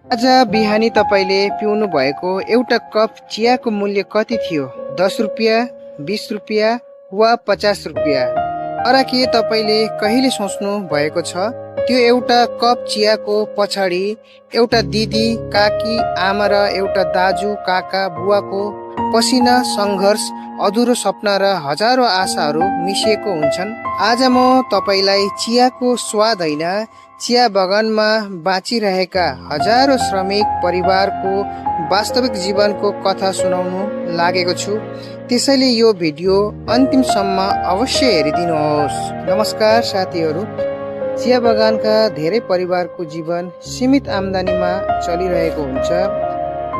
आज बिहानी तपाईँले पिउनु भएको एउटा कप चियाको मूल्य कति थियो? 10 रुपियाँ, 20 रुपियाँ वा 50 रुपियाँ? तर के तपाईँले कहिले सोच्नु भएको छ त्यो एउटा कप चियाको पछाडि एउटा दिदी, काकी, आमा र एउटा दाजु, काका, बुवाको पसिना, सङ्घर्ष, अधुरो सपना र हजारौँ आशाहरू मिसिएको हुन्छन्। आज म तपाईँलाई चियाको स्वाद होइन, चिया बगानमा बाँचिरहेका हजारौँ श्रमिक परिवारको वास्तविक जीवनको कथा सुनाउनु लागेको छु। त्यसैले यो भिडियो अन्तिमसम्म अवश्य हेरिदिनुहोस्। नमस्कार साथीहरू, चिया बगानका धेरै परिवारको जीवन सीमित आम्दानीमा चलिरहेको हुन्छ।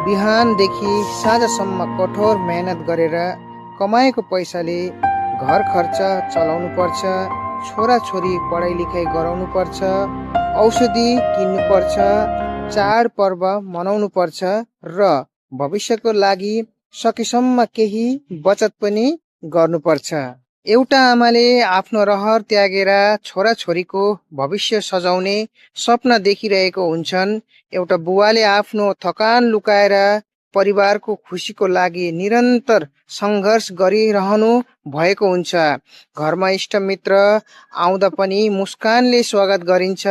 बिहानदेखि साँझसम्म कठोर मेहनत गरेर कमाएको पैसाले घर खर्च चलाउनु पर्छ, छोराछोरी पढाइ लेखाइ गराउनु पर्छ, औषधि किन्नु पर्छ, चाडपर्व मनाउनु पर्छ र भविष्यको लागि सकेसम्म केही बचत पनि गर्नुपर्छ। एउटा आमाले आफ्नो रहर त्यागेर छोराछोरीको भविष्य सजाउने सपना देखिरहेको हुन्छन्। एउटा बुवाले आफ्नो थकान लुकाएर परिवारको खुसीको लागि निरन्तर सङ्घर्ष गरिरहनु भएको हुन्छ। घरमा इष्टमित्र आउँदा पनि मुस्कानले स्वागत गरिन्छ,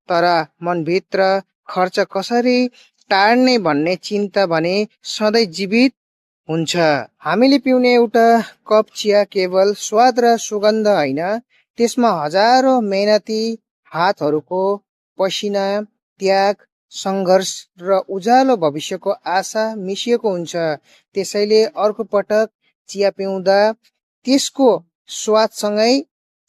तर मनभित्र खर्च कसरी टार्ने भन्ने चिन्ता भने सधैँ जीवित हुन्छ। हामीले पिउने एउटा कप चिया केवल स्वाद र सुगन्ध होइन, त्यसमा हजारौँ मेहनती हातहरूको पसिना, त्याग, सङ्घर्ष र उज्यालो भविष्यको आशा मिसिएको हुन्छ। त्यसैले अर्को पटक चिया पिउँदा त्यसको स्वादसँगै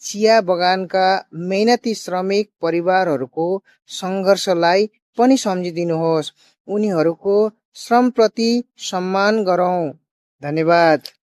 चिया बगानका मेहनती श्रमिक परिवारहरूको सङ्घर्षलाई पनि सम्झिदिनुहोस्। उनीहरूको श्रमप्रति सम्मान गरौँ। धन्यवाद।